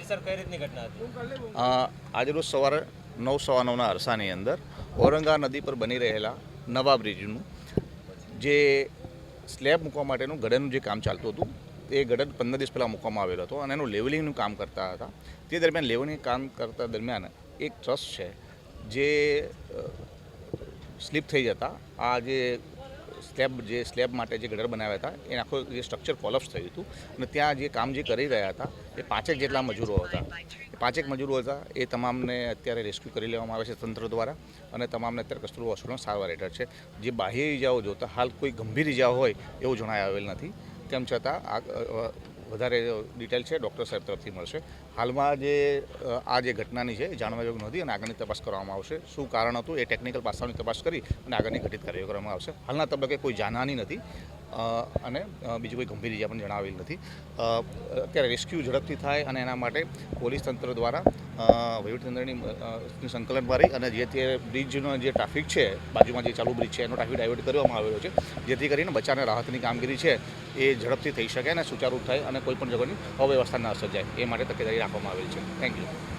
Sir કઈ રીતની ઘટના હતી? આજરોજ સવારે 9:15ના અરસાની અંદર ઔરંગા નદી પર બની રહેલા નવા બ્રિજનું જે સ્લેબ મૂકવા માટેનું ગડરનું જે કામ ચાલતું હતું એ ગડર 15 દિવસ પહેલાં મૂકવામાં આવેલો હતો અને એનું લેવલિંગનું કામ કરતા હતા. તે દરમિયાન લેવલિંગ કામ કરતા દરમિયાન એક ટ્રસ્ટ છે જે સ્લીપ થઈ જતા આ જે સ્લેબ માટે જે ગડર બનાવ્યા હતા એ આખો જે સ્ટ્રક્ચર કોલેપ્સ થયું હતું અને ત્યાં જે કામ જે કરી રહ્યા હતા એ 5 જેટલા મજૂરો હતા. એ 5 મજૂરો હતા એ તમામને અત્યારે રેસ્ક્યુ કરી લેવામાં આવે છે તંત્ર દ્વારા અને તમામને અત્યારે કસ્તુરબા હોસ્પિટલમાં સારવાર હેઠળ છે. જે બાહ્ય ઇજાઓ જોતા હાલ કોઈ ગંભીર ઇજાઓ હોય એવું જણાઈ આવેલ નથી. તેમ છતાં વધારે ડિટેલ છે ડૉક્ટર સાહેબ તરફથી મળશે. હાલમાં જે ઘટનાની છે એ જાણવા યોગ્ય નથી અને આગળની તપાસ કરવામાં આવશે. શું કારણ હતું એ ટેકનિકલ પાસાઓની તપાસ કરી અને આગળની ઘટિત કાર્યવાહી કરવામાં આવશે. હાલના તબક્કે કોઈ જાનહાની નથી અને બીજી કોઈ ગંભીર ઇજા પણ જણાવેલ નથી. અત્યારે રેસ્ક્યુ ઝડપથી થાય અને એના માટે પોલીસ તંત્ર દ્વારા વહીવટીતંત્રની સંકલનમાં રહી અને જે તે બ્રિજનો જે ટ્રાફિક છે બાજુમાં જે ચાલુ બ્રિજ છે એનો ટ્રાફિક ડાયવર્ટ કરવામાં આવેલો છે જેથી કરીને બચાવ અને રાહતની કામગીરી છે એ ઝડપથી થઈ શકે અને સુચારૂ થાય અને કોઈપણ જગ્યાની અવ્યવસ્થા ન સર્જાય એ માટે તકેદારી રાખવામાં આવેલ છે. Thank you.